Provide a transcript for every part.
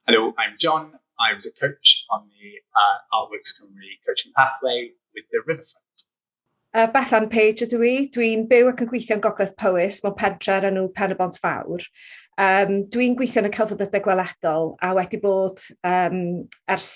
Hello, I'm John. I was a coach on the artworks.cymru coaching pathway with the Riverfront. Bethan Page ydw i. Dwi'n byw ac yn gweithio yn Gogledd Powys mewn pentre enw Pen y Bont Fawr. Dwi'n gweithio yn y cyfweliadau gweledol a wedi bod ers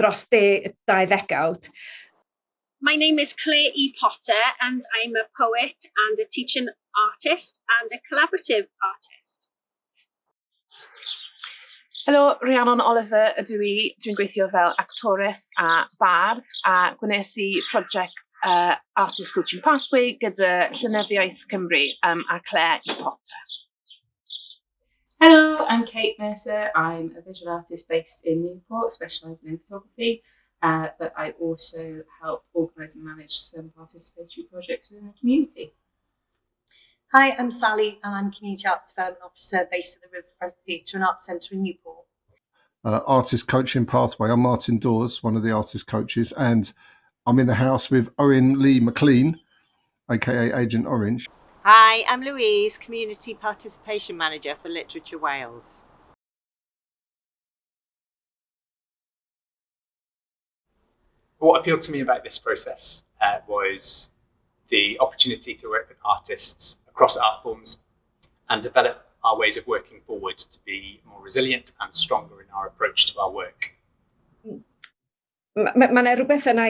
dros 2 ddegawd. My name is Clare E. Potter and I'm a poet and a teaching artist and a collaborative artist. Helo, Rhiannon Oliver ydw i. Dwi'n gweithio fel actores a bardd a gwnes i prosiect Artist Coaching Pathway gyda Llenyddiaeth Cymru a Clare E. Potter. Hello, I'm Kate Mercer. I'm a visual artist based in Newport, specialising in photography, but I also help organise and manage some participatory projects within the community. Hi, I'm Sally and I'm Community Arts Development Officer based at the Riverfront Theatre and Arts Centre in Newport. Artist Coaching Pathway. I'm Martin Daws, one of the artist coaches, and I'm in the house with Owen Lee McLean, aka Agent Orange. Hi, I'm Louise, Community Participation Manager for Literature Wales. What appealed to me about this process was the opportunity to work with artists across art forms and develop our ways of working forward to be more resilient and stronger in our approach to our work. Mae yna rhywbeth yna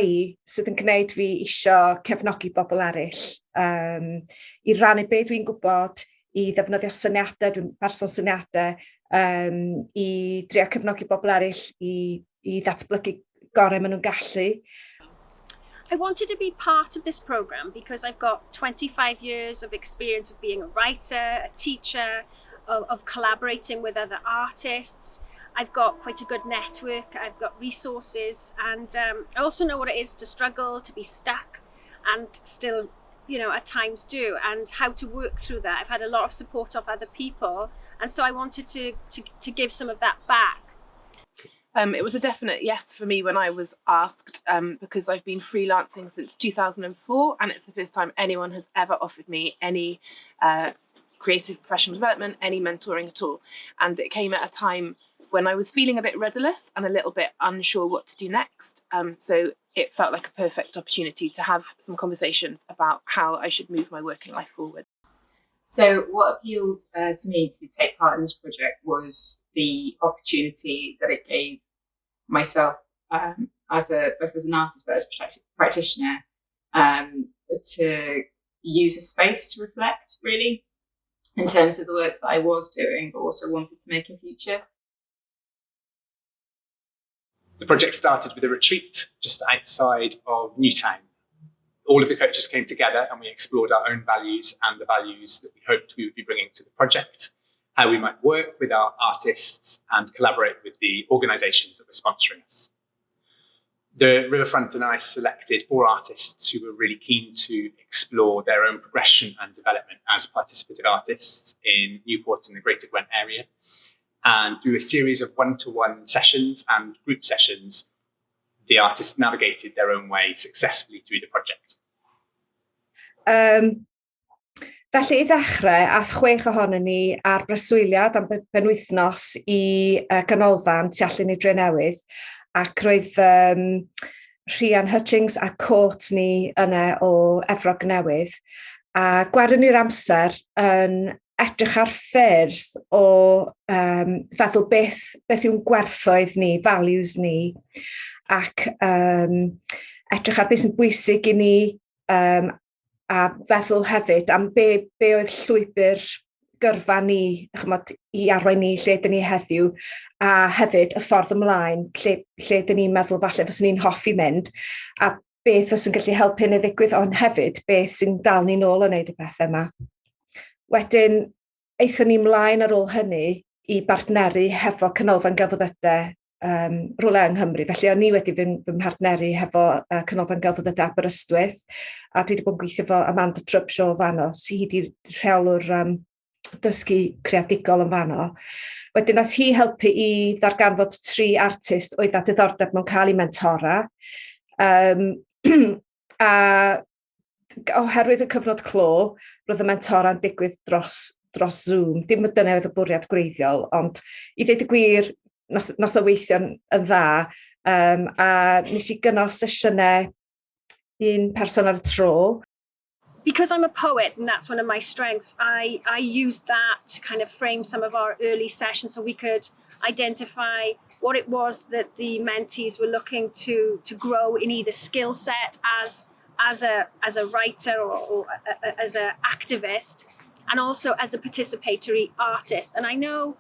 sydd yn gwneud fi isio cefnogi bobl eraill, i rannu beth dwi'n gwybod, i ddefnyddio syniadau, dwi'n berson syniadau, i drio cefnogi bobl eraill, i ddatblygu gorau maen nhw'n gallu. I wanted to be part of this programme because I've got 25 years of experience of being a writer, a teacher, of collaborating with other artists. I've got quite a good network, I've got resources, and I also know what it is to struggle, to be stuck, and still, at times do, and how to work through that. I've had a lot of support of other people, and so I wanted to give some of that back. It was a definite yes for me when I was asked, because I've been freelancing since 2004, and it's the first time anyone has ever offered me any creative professional development, any mentoring at all. And it came at a time when I was feeling a bit rudderless and a little bit unsure what to do next. So it felt like a perfect opportunity to have some conversations about how I should move my working life forward. So what appealed to me to take part in this project was the opportunity that it gave myself both as an artist but as a practitioner to use a space to reflect, really, in terms of the work that I was doing, but also wanted to make a future. The project started with a retreat just outside of Newtown. All of the coaches came together and we explored our own values and the values that we hoped we would be bringing to the project, how we might work with our artists and collaborate with the organisations that were sponsoring us. The Riverfront and I selected 4 artists who were really keen to explore their own progression and development as participative artists in Newport and the Greater Gwent area. And through a series of one-to-one sessions and group sessions, the artists navigated their own way successfully through the project. Felly I ddechrau, ath 6 ohonyn ni ar breswyliad am benwythnos i ganolfan tu allan i Drenewydd, ac roedd Rhian Hutchings a Courtney yna o Efrog Newydd, a gwaron ni'r amser yn edrych ar ffyrdd o feddwl beth yw'n gwerthoedd ni, values ni, ac edrych ar beth sy'n bwysig i ni, a feddwl hefyd am be oedd llwybr gyrfa ni, i arwain ni lle dyn ni heddiw, a hefyd y ffordd ymlaen, lle dyn ni'n meddwl falle fyswn ni'n hoffi mynd, a beth os yn gallu helpu ni ddigwydd, ond hefyd beth sy'n dal ni nôl yn wneud y pethau yma. Wedyn, eithon ni mlaen ar ôl hynny i bartneru hefo canolfan gelfyddydau rhywle yng Nghymru. Felly o'n ni wedi fy mhartneru hefo canolfan gelfyddydau Aberystwyth, a dwi wedi bod yn gweithio efo Amanda Trubshaw fanno, sydd wedi rheolwr dysgu creadigol yn fanno. Wedyn nath hi helpu i ddarganfod 3 artist oedd â diddordeb mewn cael eu mentora. A oherwydd y cyfnod clo, roedd y mentora'n digwydd dros Zoom. Dim dyna oedd y bwriad gwreiddiol, ond i ddweud y gwir, nath o weithio'n yn dda, a nes I gynnal sesiynau un person ar y tro. Because I'm a poet and that's one of my strengths, I used that to kind of frame some of our early sessions so we could identify what it was that the mentees were looking to grow in either skill set as a writer or as an activist, and also as a participatory artist. And I know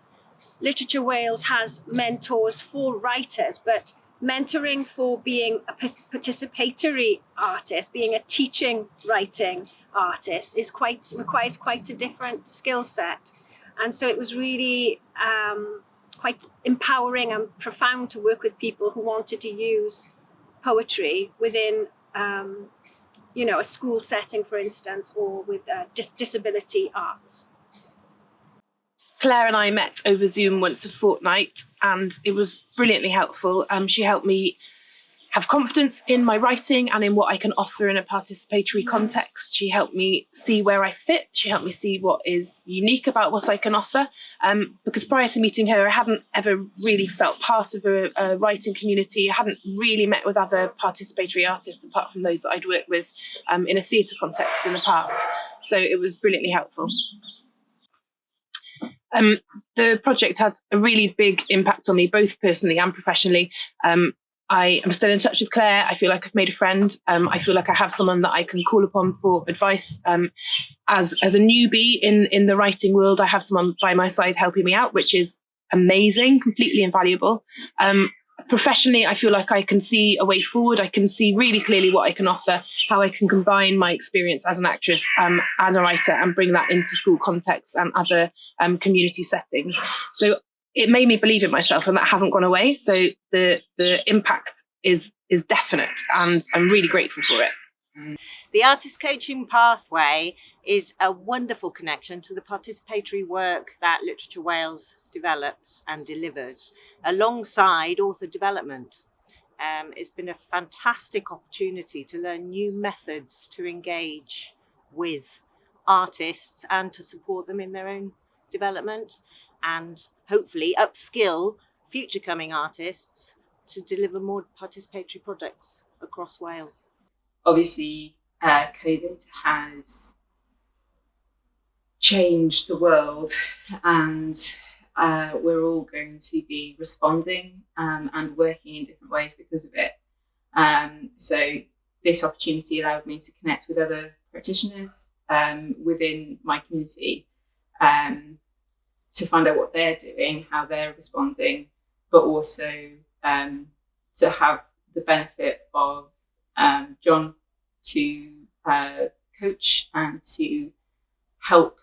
Literature Wales has mentors for writers, but mentoring for being a participatory artist, being a teaching writing artist, requires quite a different skill set. And so it was really quite empowering and profound to work with people who wanted to use poetry within a school setting, for instance, or with disability arts. Claire and I met over Zoom once a fortnight, and it was brilliantly helpful. She helped me have confidence in my writing and in what I can offer in a participatory context. She helped me see where I fit. She helped me see what is unique about what I can offer. Because prior to meeting her, I hadn't ever really felt part of a writing community. I hadn't really met with other participatory artists apart from those that I'd worked with in a theatre context in the past. So it was brilliantly helpful. The project has a really big impact on me, both personally and professionally. I am still in touch with Claire. I feel like I've made a friend. I feel like I have someone that I can call upon for advice. As a newbie in the writing world, I have someone by my side helping me out, which is amazing, completely invaluable. Professionally, I feel like I can see a way forward. I can see really clearly what I can offer, how I can combine my experience as an actress and a writer and bring that into school contexts and other community settings. So it made me believe in myself, and that hasn't gone away. So the impact is definite, and I'm really grateful for it. The artist coaching pathway is a wonderful connection to the participatory work that Literature Wales develops and delivers alongside author development. It's been a fantastic opportunity to learn new methods to engage with artists and to support them in their own development, and hopefully upskill future coming artists to deliver more participatory projects across Wales. Obviously, COVID has changed the world, and we're all going to be responding and working in different ways because of it. So this opportunity allowed me to connect with other practitioners within my community to find out what they're doing, how they're responding, but also to have the benefit of John to coach and to help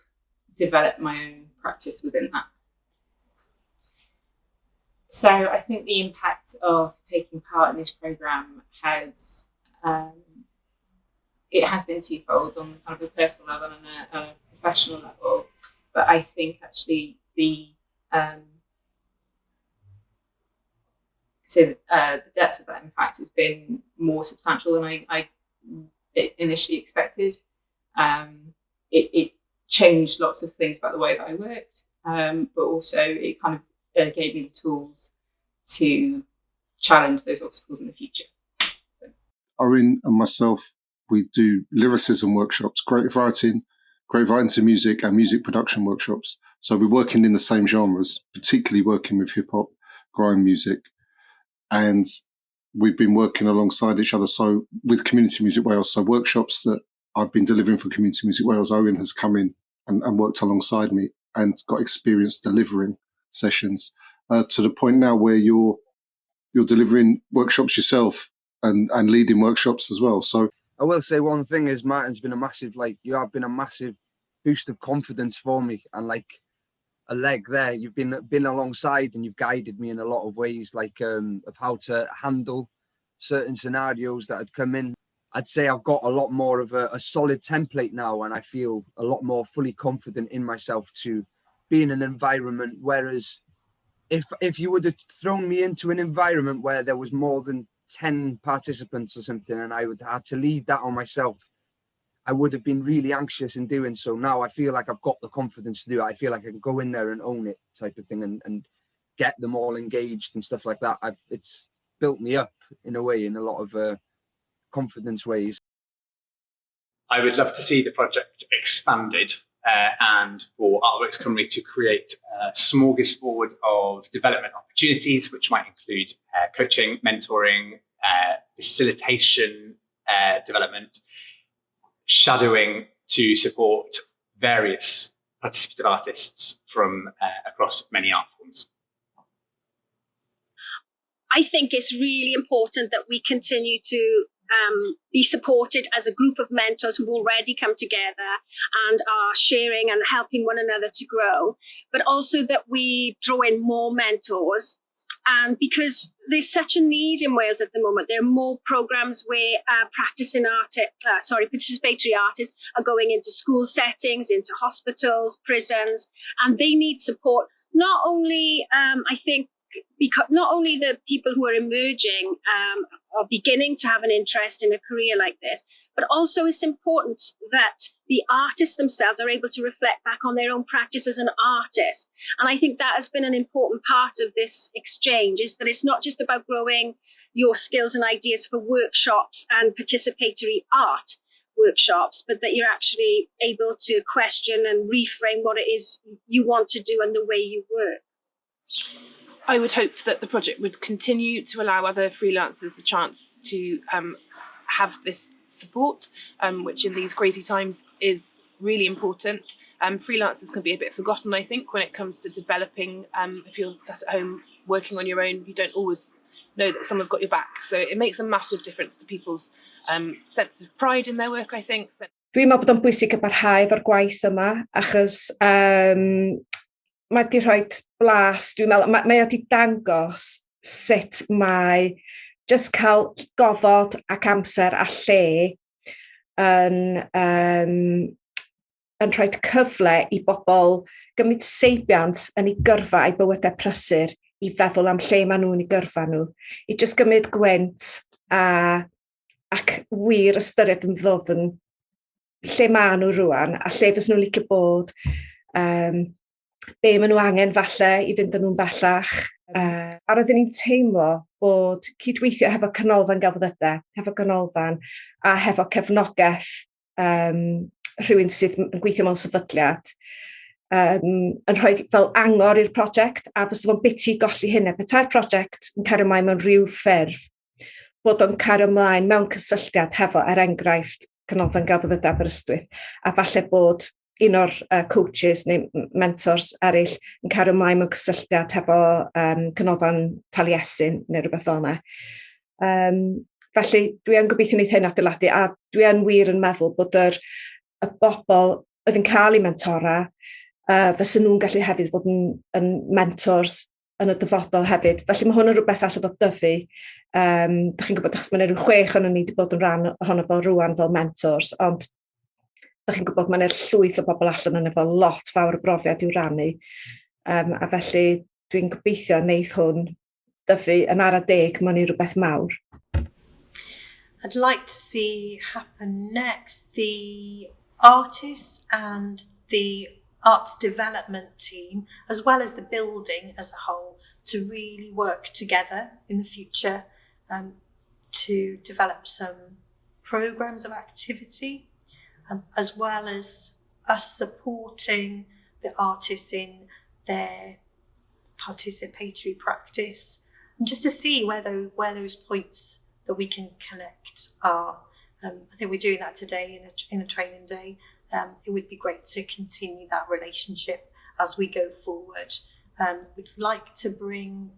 develop my own practice within that. So I think the impact of taking part in this programme has been twofold, on kind of a personal level and a professional level. But I think actually the depth of that impact has been more substantial than I initially expected. It changed lots of things about the way that I worked, but also it kind of gave me the tools to challenge those obstacles in the future. So. Owen and myself, we do lyricism workshops, creative writing to music, and music production workshops. So we're working in the same genres, particularly working with hip hop, grime music, and we've been working alongside each other. So with Community Music Wales, so workshops that I've been delivering for Community Music Wales, Owen has come in and worked alongside me and got experience delivering sessions to the point now where you're delivering workshops yourself and leading workshops as well. So I will say one thing is Martin's been a massive, you have been a massive boost of confidence for me, and a leg there. You've been alongside and you've guided me in a lot of ways, of how to handle certain scenarios that had come in. I'd say I've got a lot more of a solid template now, and I feel a lot more fully confident in myself to be in an environment. Whereas if you would have thrown me into an environment where there was more than 10 participants or something, and I would have to lead that on myself, I would have been really anxious in doing so. Now I feel like I've got the confidence to do it. I feel like I can go in there and own it, type of thing, and get them all engaged and stuff like that, it's built me up in a way, in a lot of confidence ways. I would love to see the project expanded and for Artworks Cymru to create a smorgasbord of development opportunities, which might include coaching, mentoring, facilitation, development, shadowing to support various participative artists from across many art forms. I think it's really important that we continue to be supported as a group of mentors who've already come together and are sharing and helping one another to grow, but also that we draw in more mentors. And because there's such a need in Wales at the moment, there are more programs where participatory artists are going into school settings, into hospitals, prisons, and they need support. Not only, I think, because not only the people who are emerging are beginning to have an interest in a career like this, but also it's important that the artists themselves are able to reflect back on their own practice as an artist. And I think that has been an important part of this exchange, is that it's not just about growing your skills and ideas for workshops and participatory art workshops, but that you're actually able to question and reframe what it is you want to do and the way you work. I would hope that the project would continue to allow other freelancers the chance to have this support, which in these crazy times is really important. Freelancers can be a bit forgotten, I think, when it comes to developing. If you're sat at home working on your own, you don't always know that someone's got your back. So it makes a massive difference to people's sense of pride in their work, I think. Dwi'n meddwl bod o'n bwysig y barhau efo'r gwaith yma, achos mae wedi rhoi blas, dwi'n meddwl, mae wedi dangos sut mae just cael gofod ac amser a lle yn rhoi cyfle i bobl gymryd seibiant yn ei gyrfa eu bywydau prysur i feddwl am lle maen nhw'n ei gyrfa nhw, i just gymryd gwynt ac wir ystyried yn ddofn lle maen nhw rwan a lle fys nhw'n licio bod, be maen nhw angen falle i fynd yn nhw'n bellach. A roeddwn ni'n teimlo bod cydweithio hefo canolfan gelfyddydau, hefo canolfan a hefo cefnogaeth rhywun sydd yn gweithio mewn sefydliad yn rhoi fel angor i'r prosiect, a fysa fo'n biti golli hynny. Petai'r prosiect yn cario ymlaen mewn rhyw ffurf, bod o'n cario ymlaen mewn cysylltiad hefo, enghraifft, canolfan gelfyddydau Aberystwyth, a falle bod un o'r coachees neu mentors eraill yn cario ymlaen mewn cysylltiad hefo canolfan Taliesin neu rhywbeth fel yna. Felly dwi yn gobeithio wneud hyn adeiladu, a dwi yn wir yn meddwl bod y bobl oedd yn cael eu mentora fysa nhw'n gallu hefyd fod yn mentors yn y dyfodol hefyd. Felly mae hwn yn rhywbeth allai fod dyfu. Dych chi'n gwybod, achos mae'n rhyw 6 o'n ni wedi bod yn rhan ohono fel rwan fel mentors, ond dych chi'n gwybod mae'n llwyth o bobl allan yn efo lot fawr o brofiad i'w rannu. A felly dwi'n gobeithio wneud hwn dyfu yn ara deg mewn i rhywbeth mawr. I'd like to see happen next the artists and the arts development team, as well as the building as a whole, to really work together in the future to develop some programs of activity, as well as us supporting the artists in their participatory practice, and just to see where those points that we can connect are. I think we're doing that today in a training day. It would be great to continue that relationship as we go forward. We'd like to bring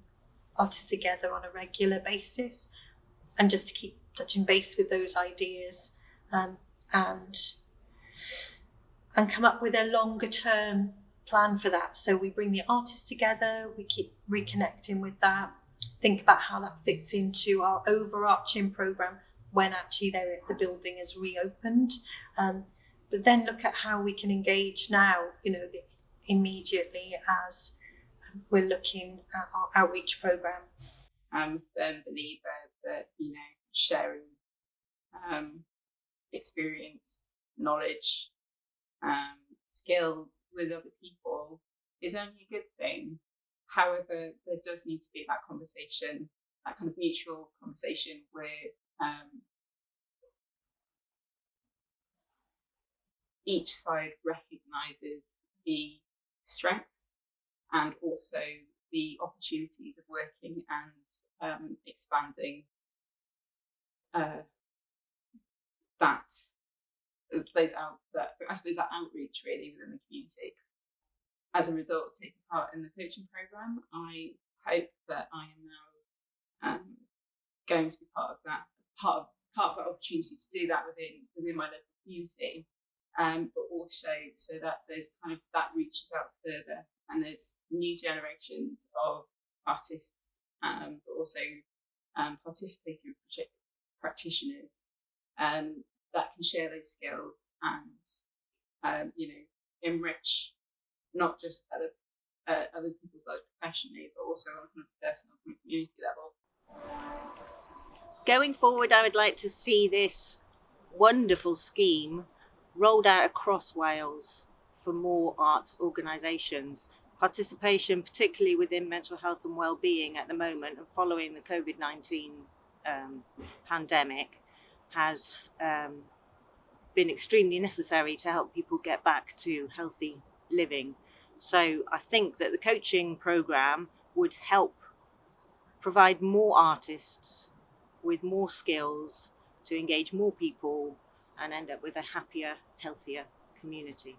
artists together on a regular basis and just to keep touching base with those ideas and come up with a longer term plan for that. So we bring the artists together, we keep reconnecting with that, think about how that fits into our overarching programme when actually the building is reopened. But then look at how we can engage now, immediately as we're looking at our outreach programme. I'm a firm believer that, sharing experience, knowledge, skills with other people is only a good thing. However, there does need to be that conversation, that kind of mutual conversation where each side recognises the strengths and also the opportunities of working and expanding that outreach really within the community. As a result of taking part in the coaching programme, I hope that I am now going to be part of that opportunity to do that within my local community, but also so that there's kind of that reaches out further and there's new generations of artists, but also participatory practitioners that can share those skills and enrich not just other people's lives professionally, but also on a personal community level. Going forward, I would like to see this wonderful scheme rolled out across Wales for more arts organisations. Participation, particularly within mental health and well-being at the moment and following the COVID-19 pandemic, has been extremely necessary to help people get back to healthy living. So I think that the coaching programme would help provide more artists with more skills to engage more people and end up with a happier, healthier community.